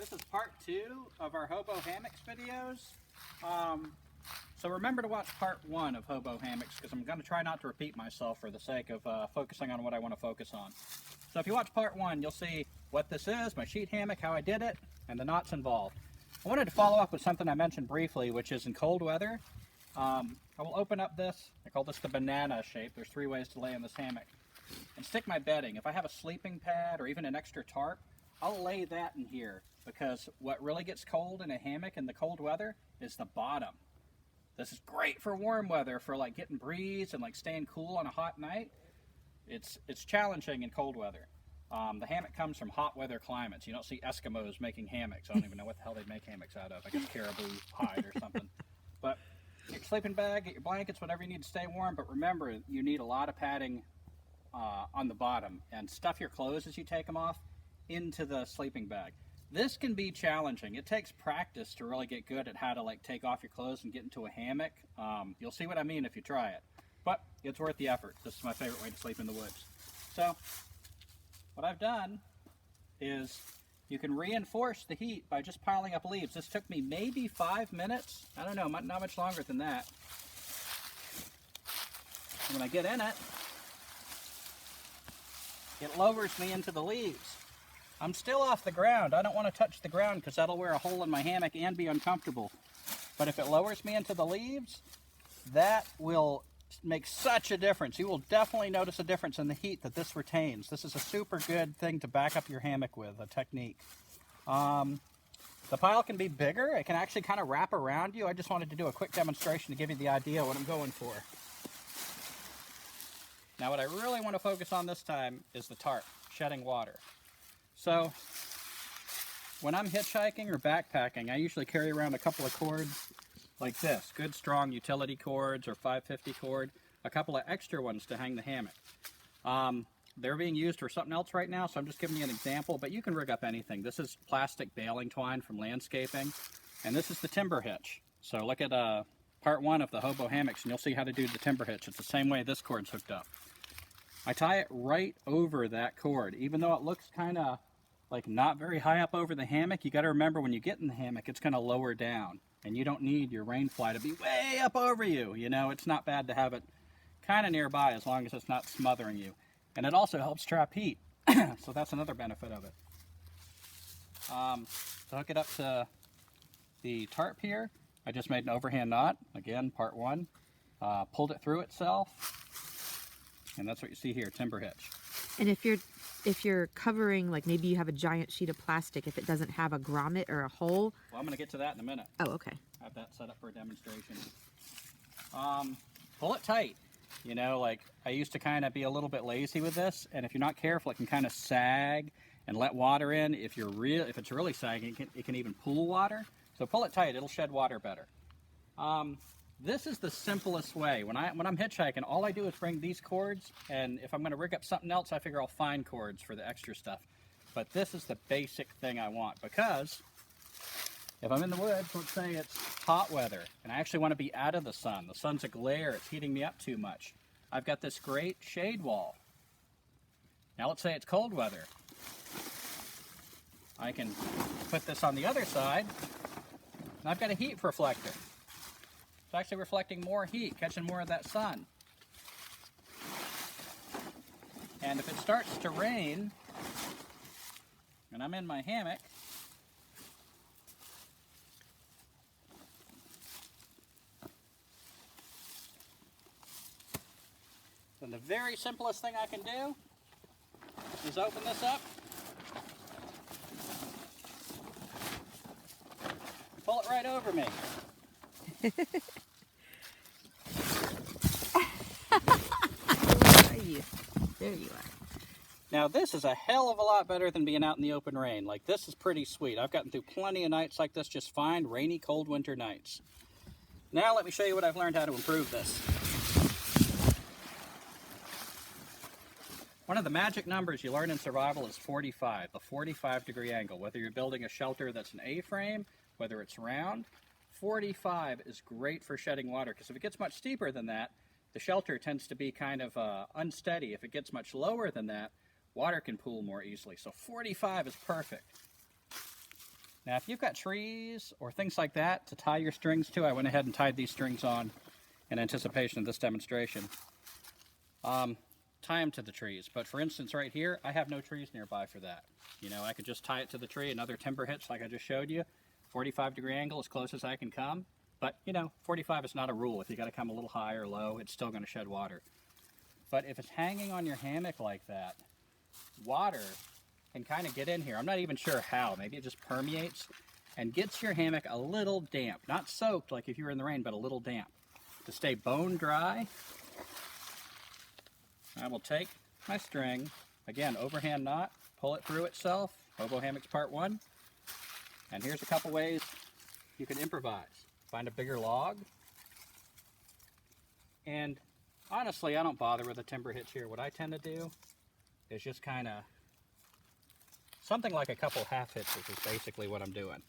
This is part 2 of our Hobo Hammocks videos. So remember to watch part 1 of Hobo Hammocks because I'm going to try not to repeat myself for the sake of focusing on what I want to focus on. So if you watch part 1, you'll see what this is, my sheet hammock, how I did it, and the knots involved. I wanted to follow up with something I mentioned briefly, which is in cold weather. I will open up this, I call this the banana shape. There's 3 ways to lay in this hammock. And stick my bedding. If I have a sleeping pad or even an extra tarp, I'll lay that in here because what really gets cold in a hammock in the cold weather is the bottom. This is great for warm weather, for like getting breeze and like staying cool on a hot night. It's challenging in cold weather. The hammock comes from hot weather climates. You don't see Eskimos making hammocks. I don't even know what the hell they make hammocks out of. I guess caribou hide or something. But get your sleeping bag, get your blankets, whatever you need to stay warm. But remember, you need a lot of padding on the bottom, and stuff your clothes as you take them off into the sleeping bag. This can be challenging. It takes practice to really get good at how to like take off your clothes and get into a hammock. You'll see what I mean if you try it, but it's worth the effort. This is my favorite way to sleep in the woods. So what I've done is you can reinforce the heat by just piling up leaves. This took me maybe 5 minutes. I don't know, not much longer than that. And when I get in it, it lowers me into the leaves. I'm still off the ground. I don't want to touch the ground because that'll wear a hole in my hammock and be uncomfortable. But if it lowers me into the leaves, that will make such a difference. You will definitely notice a difference in the heat that this retains. This is a super good thing to back up your hammock with, a technique. The pile can be bigger. It can actually kind of wrap around you. I just wanted to do a quick demonstration to give you the idea of what I'm going for. Now what I really want to focus on this time is the tarp, shedding water. So when I'm hitchhiking or backpacking, I usually carry around a couple of cords like this, good strong utility cords or 550 cord, a couple of extra ones to hang the hammock. They're being used for something else right now, so I'm just giving you an example, but you can rig up anything. This is plastic baling twine from landscaping, and this is the timber hitch. So look at part 1 of the Hobo Hammocks, and you'll see how to do the timber hitch. It's the same way this cord's hooked up. I tie it right over that cord. Even though it looks kind of like not very high up over the hammock, you got to remember when you get in the hammock, it's going to lower down. And you don't need your rain fly to be way up over you. You know, it's not bad to have it kind of nearby as long as it's not smothering you. And it also helps trap heat. So that's another benefit of it. To hook it up to the tarp here, I just made an overhand knot. Again, part 1. Pulled it through itself. And that's what you see here, timber hitch. And if you're covering, like maybe you have a giant sheet of plastic, if it doesn't have a grommet or a hole. Well, I'm going to get to that in a minute. Oh, okay. I have that set up for a demonstration. Pull it tight. You know, like I used to kind of be a little bit lazy with this, and if you're not careful, it can kind of sag and let water in. If it's really sagging, it can even pool water. So pull it tight; it'll shed water better. This is the simplest way. When I'm hitchhiking, all I do is bring these cords, and if I'm going to rig up something else, I figure I'll find cords for the extra stuff. But this is the basic thing I want, because if I'm in the woods, let's say it's hot weather, and I actually want to be out of the sun. The sun's a glare, it's heating me up too much. I've got this great shade wall. Now let's say it's cold weather. I can put this on the other side, and I've got a heat reflector. It's actually reflecting more heat, catching more of that sun. And if it starts to rain, and I'm in my hammock, then the very simplest thing I can do is open this up, pull it right over me. There you are. Now this is a hell of a lot better than being out in the open rain. Like, this is pretty sweet. I've gotten through plenty of nights like this, just fine, rainy, cold winter nights. Now let me show you what I've learned how to improve this. One of the magic numbers you learn in survival is 45, the 45-degree angle. Whether you're building a shelter that's an A-frame, whether it's round, 45 is great for shedding water, because if it gets much steeper than that, the shelter tends to be kind of unsteady. If it gets much lower than that, water can pool more easily. So 45 is perfect. Now, if you've got trees or things like that to tie your strings to, I went ahead and tied these strings on in anticipation of this demonstration. Tie them to the trees. But for instance, right here, I have no trees nearby for that. You know, I could just tie it to the tree, another timber hitch like I just showed you. 45-degree angle, as close as I can come. But, you know, 45 is not a rule. If you got to come a little high or low, it's still going to shed water. But if it's hanging on your hammock like that, water can kind of get in here. I'm not even sure how. Maybe it just permeates and gets your hammock a little damp. Not soaked like if you were in the rain, but a little damp. To stay bone dry, I will take my string, again, overhand knot, pull it through itself, Hobo Hammocks Part 1. And here's a couple ways you can improvise. Find a bigger log. And honestly, I don't bother with a timber hitch here. What I tend to do is just kind of, something like a couple half hitches is basically what I'm doing.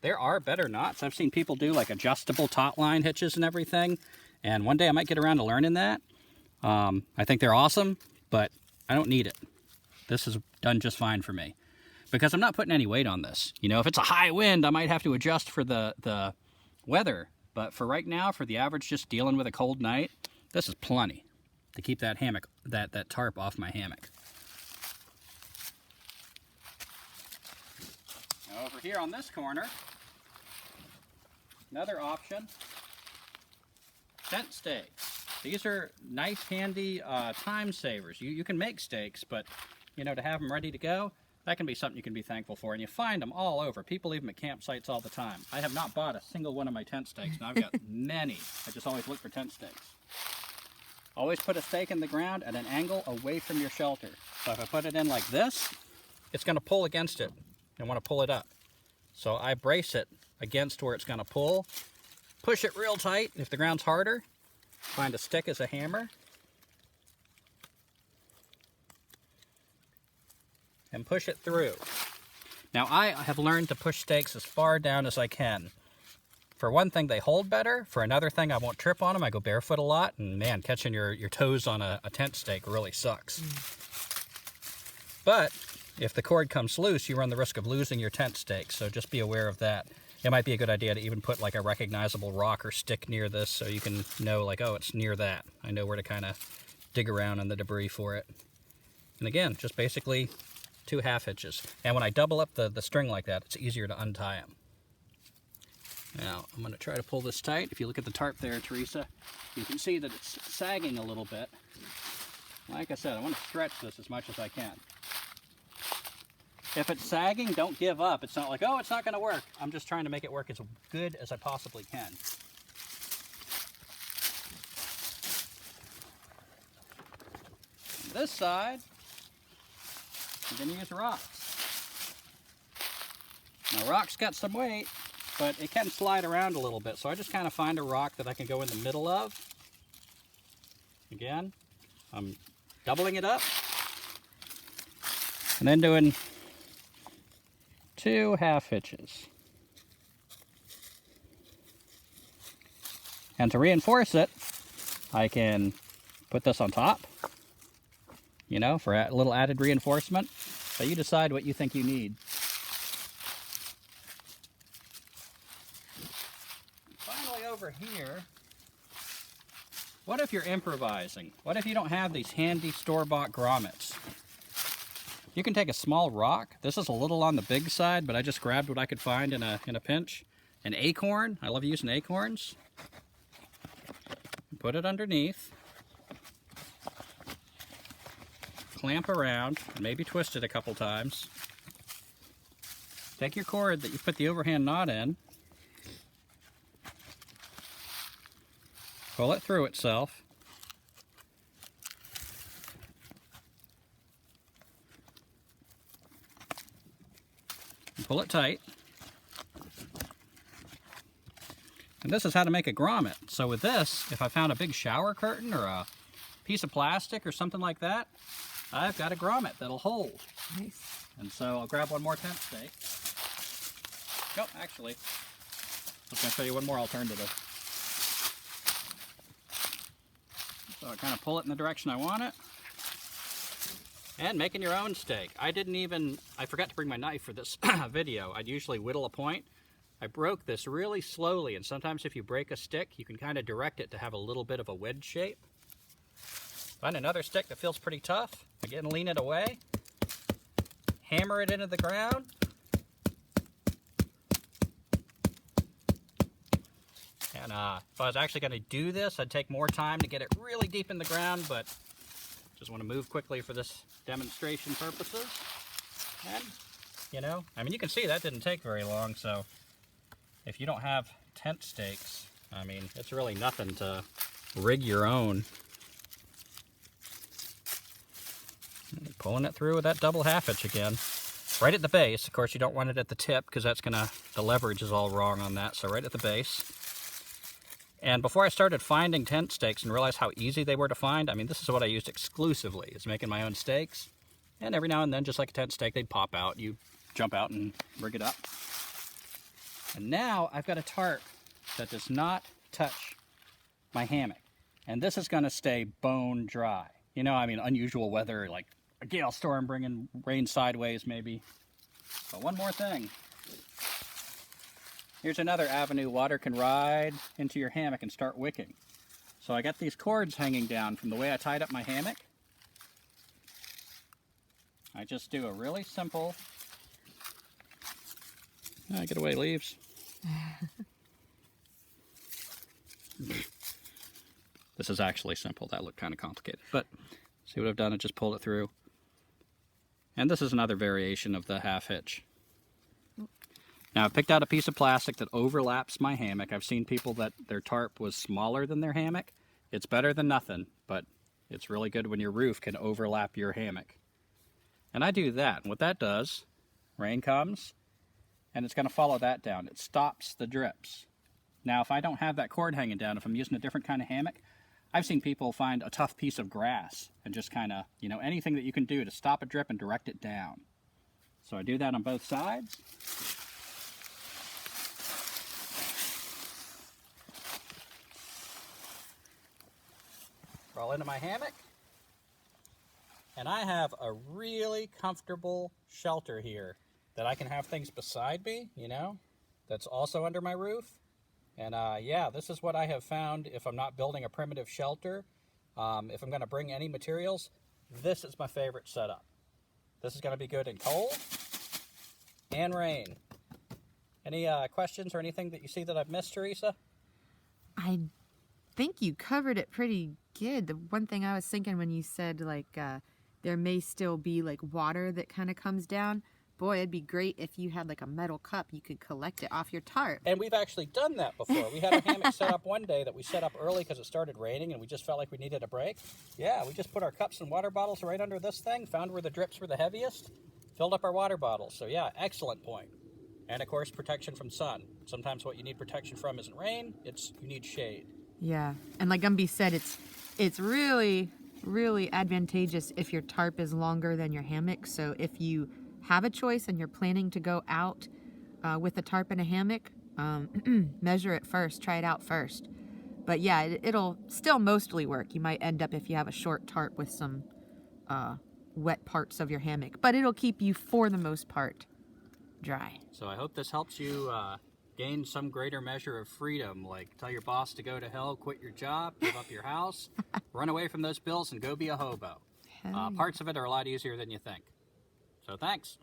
There are better knots. I've seen people do like adjustable taut line hitches and everything. And one day I might get around to learning that. I think they're awesome, but I don't need it. This is done just fine for me. Because I'm not putting any weight on this. You know, if it's a high wind, I might have to adjust for the weather. But for right now, for the average just dealing with a cold night, this is plenty to keep that hammock, that tarp off my hammock. Now over here on this corner, another option, tent stakes. These are nice, handy time savers. You can make stakes, but you know, to have them ready to go, that can be something you can be thankful for. And you find them all over. People leave them at campsites all the time. I have not bought a single one of my tent stakes, and I've got many. I just always look for tent stakes. Always put a stake in the ground at an angle away from your shelter. So if I put it in like this, it's going to pull against it and want to pull it up. So I brace it against where it's going to pull. Push it real tight. If the ground's harder, find a stick as a hammer. And push it through. Now I have learned to push stakes as far down as I can. For one thing, they hold better. For another thing, I won't trip on them. I go barefoot a lot, and man, catching your toes on a tent stake really sucks. But if the cord comes loose, you run the risk of losing your tent stake, so just be aware of that. It might be a good idea to even put like a recognizable rock or stick near this so you can know like, oh, it's near that. I know where to kind of dig around in the debris for it. And again, just basically 2 half hitches. And when I double up the string like that, it's easier to untie them. Now, I'm going to try to pull this tight. If you look at the tarp there, Teresa, you can see that it's sagging a little bit. Like I said, I want to stretch this as much as I can. If it's sagging, don't give up. It's not like, oh, it's not going to work. I'm just trying to make it work as good as I possibly can. On this side, I'm going to use rocks. Now, rocks got some weight, but it can slide around a little bit. So I just kind of find a rock that I can go in the middle of. Again, I'm doubling it up. And then doing 2 half hitches. And to reinforce it, I can put this on top, you know, for a little added reinforcement. But you decide what you think you need. Finally over here, what if you're improvising? What if you don't have these handy store-bought grommets? You can take a small rock. This is a little on the big side, but I just grabbed what I could find in a pinch. An acorn. I love using acorns. Put it underneath. Clamp around, maybe twist it a couple times. Take your cord that you put the overhand knot in. Pull it through itself. Pull it tight. And this is how to make a grommet. So with this, if I found a big shower curtain or a piece of plastic or something like that, I've got a grommet that'll hold. Nice. And so I'll grab one more tent stake. Oh, actually, I was going to show you one more alternative. So I kind of pull it in the direction I want it. And making your own steak. I forgot to bring my knife for this video. I'd usually whittle a point. I broke this really slowly, and sometimes if you break a stick, you can kind of direct it to have a little bit of a wedge shape. Find another stick that feels pretty tough. Again, lean it away. Hammer it into the ground. And if I was actually going to do this, I'd take more time to get it really deep in the ground, but just want to move quickly for this demonstration purposes. And, you know, I mean, you can see that didn't take very long, so if you don't have tent stakes, I mean, it's really nothing to rig your own. Pulling it through with that double half hitch again. Right at the base. Of course, you don't want it at the tip because that's the leverage is all wrong on that, so right at the base. And before I started finding tent stakes and realized how easy they were to find, I mean, this is what I used exclusively, is making my own stakes. And every now and then, just like a tent stake, they'd pop out. You jump out and rig it up. And now I've got a tarp that does not touch my hammock. And this is going to stay bone dry. You know, I mean, unusual weather, like a gale storm bringing rain sideways maybe. But one more thing. Here's another avenue water can ride into your hammock and start wicking. So I got these cords hanging down from the way I tied up my hammock. I just do a really simple... get away, leaves. This is actually simple. That looked kind of complicated. But see what I've done? I just pulled it through. And this is another variation of the half hitch. Now I picked out a piece of plastic that overlaps my hammock. I've seen people that their tarp was smaller than their hammock. It's better than nothing, but it's really good when your roof can overlap your hammock. And I do that. And what that does, rain comes, and it's going to follow that down. It stops the drips. Now if I don't have that cord hanging down, if I'm using a different kind of hammock, I've seen people find a tough piece of grass and just kind of, you know, anything that you can do to stop a drip and direct it down. So I do that on both sides. Crawl into my hammock. And I have a really comfortable shelter here that I can have things beside me, you know, that's also under my roof. And yeah, this is what I have found if I'm not building a primitive shelter. If I'm going to bring any materials, this is my favorite setup. This is going to be good in cold and rain. Any questions or anything that you see that I've missed, Teresa? I think you covered it pretty good. The one thing I was thinking when you said, like, there may still be, like, water that kind of comes down. Boy, it'd be great if you had like a metal cup. You could collect it off your tarp. And we've actually done that before. We had a hammock set up one day that we set up early because it started raining and we just felt like we needed a break. Yeah, we just put our cups and water bottles right under this thing, found where the drips were the heaviest, filled up our water bottles. So yeah, excellent point. And of course, protection from sun. Sometimes what you need protection from isn't rain, you need shade. Yeah, and like Gumby said, it's really, really advantageous if your tarp is longer than your hammock. So if you have a choice and you're planning to go out with a tarp and a hammock, measure it first, try it out first. But yeah, it'll still mostly work. You might end up, if you have a short tarp, with some wet parts of your hammock, but it'll keep you, for the most part, dry. So I hope this helps you gain some greater measure of freedom, like tell your boss to go to hell, quit your job, give up your house, run away from those bills, and go be a hobo. Parts of it are a lot easier than you think. So thanks.